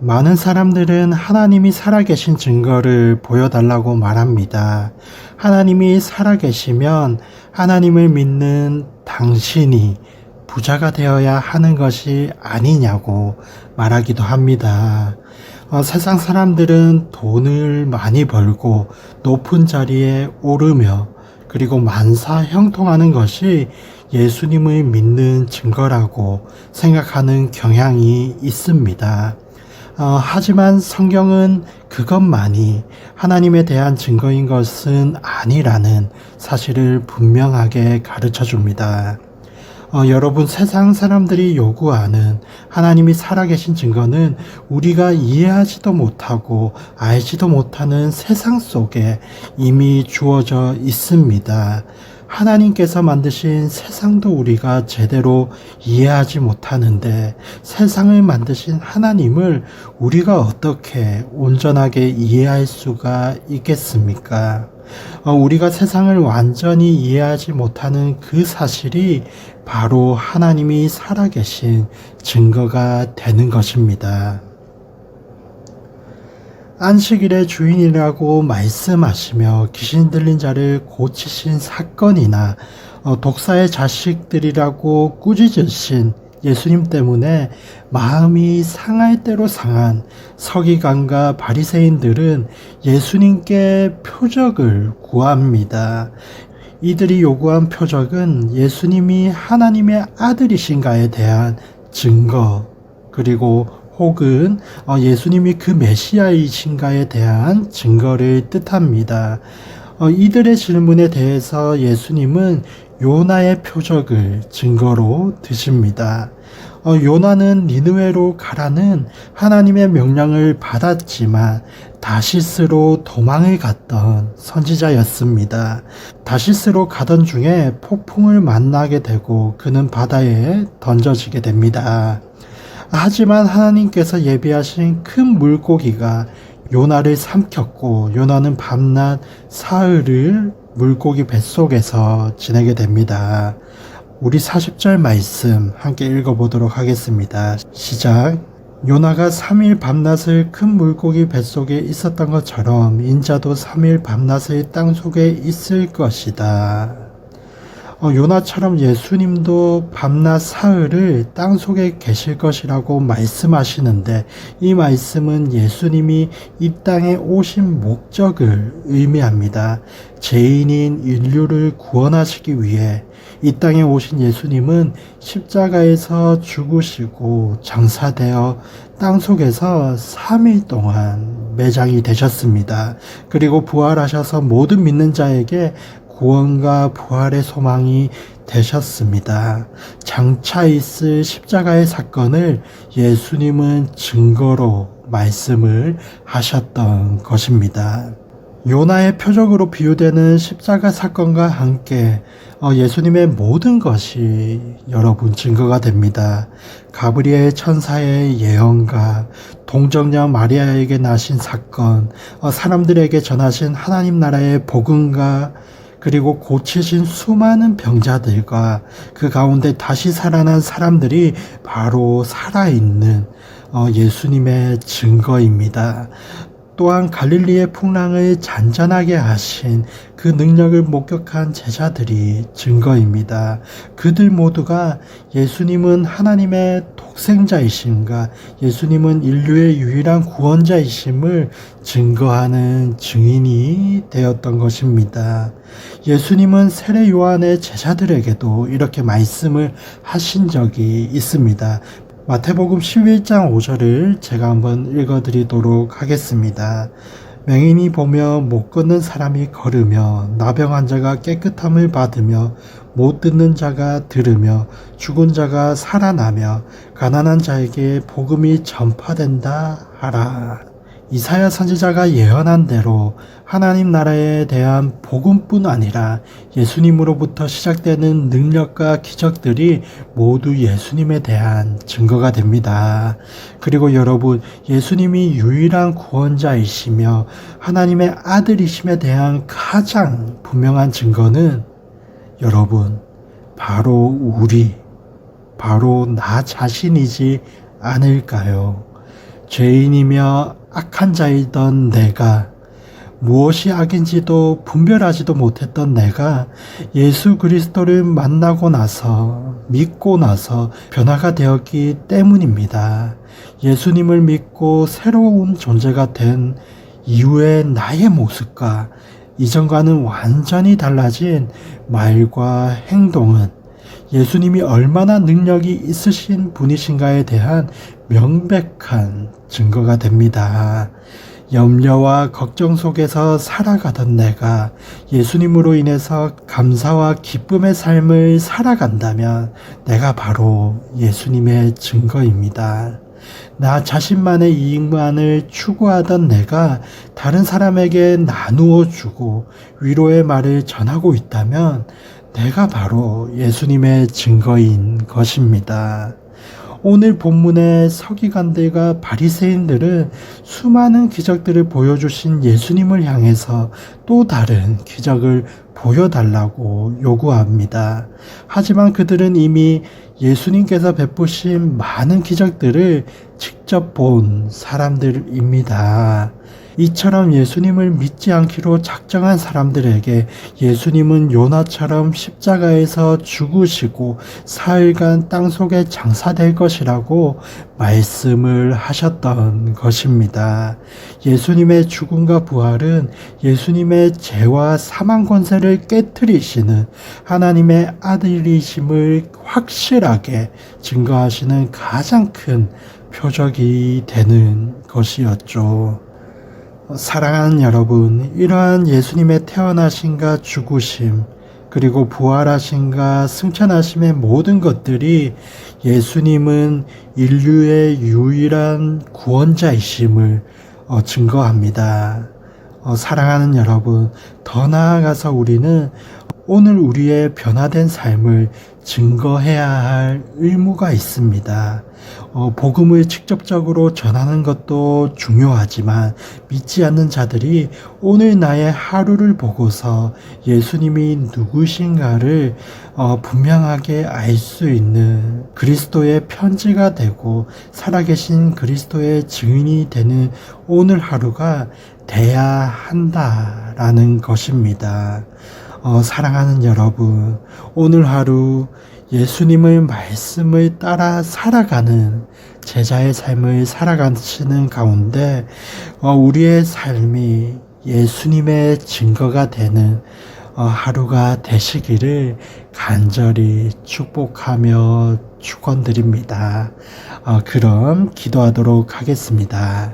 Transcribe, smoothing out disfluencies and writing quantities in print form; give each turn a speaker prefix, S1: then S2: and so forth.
S1: 많은 사람들은 하나님이 살아계신 증거를 보여달라고 말합니다. 하나님이 살아계시면 하나님을 믿는 당신이 부자가 되어야 하는 것이 아니냐고 말하기도 합니다. 세상 사람들은 돈을 많이 벌고 높은 자리에 오르며 그리고 만사 형통하는 것이 예수님을 믿는 증거라고 생각하는 경향이 있습니다. 하지만 성경은 그것만이 하나님에 대한 증거인 것은 아니라는 사실을 분명하게 가르쳐 줍니다. 여러분, 세상 사람들이 요구하는 하나님이 살아계신 증거는 우리가 이해하지도 못하고 알지도 못하는 세상 속에 이미 주어져 있습니다. 하나님께서 만드신 세상도 우리가 제대로 이해하지 못하는데 세상을 만드신 하나님을 우리가 어떻게 온전하게 이해할 수가 있겠습니까? 우리가 세상을 완전히 이해하지 못하는 그 사실이 바로 하나님이 살아계신 증거가 되는 것입니다. 안식일의 주인이라고 말씀하시며 귀신 들린 자를 고치신 사건이나 독사의 자식들이라고 꾸짖으신 예수님 때문에 마음이 상할 대로 상한 서기관과 바리새인들은 예수님께 표적을 구합니다. 이들이 요구한 표적은 예수님이 하나님의 아들이신가에 대한 증거, 그리고 혹은 예수님이 그 메시아이신가에 대한 증거를 뜻합니다. 이들의 질문에 대해서 예수님은 요나의 표적을 증거로 드십니다. 요나는 니느웨로 가라는 하나님의 명령을 받았지만 다시스로 도망을 갔던 선지자였습니다. 다시스로 가던 중에 폭풍을 만나게 되고 그는 바다에 던져지게 됩니다. 하지만 하나님께서 예비하신 큰 물고기가 요나를 삼켰고 요나는 밤낮 사흘을 물고기 뱃속에서 지내게 됩니다. 우리 40절 말씀 함께 읽어보도록 하겠습니다. 시작. 요나가 3일 밤낮을 큰 물고기 뱃속에 있었던 것처럼 인자도 3일 밤낮을 땅속에 있을 것이다. 요나처럼 예수님도 밤낮 사흘을 땅속에 계실 것이라고 말씀하시는데 이 말씀은 예수님이 이 땅에 오신 목적을 의미합니다. 죄인인 인류를 구원하시기 위해 이 땅에 오신 예수님은 십자가에서 죽으시고 장사되어 땅속에서 3일 동안 매장이 되셨습니다. 그리고 부활하셔서 모든 믿는 자에게 구원과 부활의 소망이 되셨습니다. 장차 있을 십자가의 사건을 예수님은 증거로 말씀을 하셨던 것입니다. 요나의 표적으로 비유되는 십자가 사건과 함께 예수님의 모든 것이 여러분 증거가 됩니다. 가브리엘 천사의 예언과 동정녀 마리아에게 나신 사건, 사람들에게 전하신 하나님 나라의 복음과 그리고 고치신 수많은 병자들과 그 가운데 다시 살아난 사람들이 바로 살아있는 예수님의 증거입니다. 또한 갈릴리의 풍랑을 잔잔하게 하신 그 능력을 목격한 제자들이 증거입니다. 그들 모두가 예수님은 하나님의 독생자이심과 예수님은 인류의 유일한 구원자이심을 증거하는 증인이 되었던 것입니다. 예수님은 세례 요한의 제자들에게도 이렇게 말씀을 하신 적이 있습니다. 마태복음 11장 5절을 제가 한번 읽어드리도록 하겠습니다. 맹인이 보며 못 걷는 사람이 걸으며 나병 환자가 깨끗함을 받으며 못 듣는 자가 들으며 죽은 자가 살아나며 가난한 자에게 복음이 전파된다 하라. 이사야 선지자가 예언한 대로 하나님 나라에 대한 복음뿐 아니라 예수님으로부터 시작되는 능력과 기적들이 모두 예수님에 대한 증거가 됩니다. 그리고 여러분, 예수님이 유일한 구원자이시며 하나님의 아들이심에 대한 가장 분명한 증거는 여러분, 바로 나 자신이지 않을까요? 죄인이며 악한 자이던 내가, 무엇이 악인지도 분별하지도 못했던 내가 예수 그리스도를 만나고 나서, 믿고 나서 변화가 되었기 때문입니다. 예수님을 믿고 새로운 존재가 된 이후의 나의 모습과 이전과는 완전히 달라진 말과 행동은 예수님이 얼마나 능력이 있으신 분이신가에 대한 명백한 증거가 됩니다. 염려와 걱정 속에서 살아가던 내가 예수님으로 인해서 감사와 기쁨의 삶을 살아간다면 내가 바로 예수님의 증거입니다. 나 자신만의 이익만을 추구하던 내가 다른 사람에게 나누어 주고 위로의 말을 전하고 있다면 내가 바로 예수님의 증거인 것입니다. 오늘 본문의 서기관들과 바리새인들은 수많은 기적들을 보여주신 예수님을 향해서 또 다른 기적을 보여달라고 요구합니다. 하지만 그들은 이미 예수님께서 베푸신 많은 기적들을 직접 본 사람들입니다. 이처럼 예수님을 믿지 않기로 작정한 사람들에게 예수님은 요나처럼 십자가에서 죽으시고 사흘간 땅속에 장사될 것이라고 말씀을 하셨던 것입니다. 예수님의 죽음과 부활은 예수님의 죄와 사망 권세를 깨뜨리시는 하나님의 아들이심을 확실하게 증거하시는 가장 큰 표적이 되는 것이었죠. 사랑하는 여러분, 이러한 예수님의 태어나심과 죽으심, 그리고 부활하심과 승천하심의 모든 것들이 예수님은 인류의 유일한 구원자이심을 증거합니다. 사랑하는 여러분, 더 나아가서 우리는 오늘 우리의 변화된 삶을 증거해야 할 의무가 있습니다. 복음을 직접적으로 전하는 것도 중요하지만 믿지 않는 자들이 오늘 나의 하루를 보고서 예수님이 누구신가를 분명하게 알 수 있는 그리스도의 편지가 되고 살아계신 그리스도의 증인이 되는 오늘 하루가 돼야 한다라는 것입니다. 사랑하는 여러분, 오늘 하루 예수님의 말씀을 따라 살아가는 제자의 삶을 살아가시는 가운데 우리의 삶이 예수님의 증거가 되는 하루가 되시기를 간절히 축복하며 축원드립니다. 그럼 기도하도록 하겠습니다.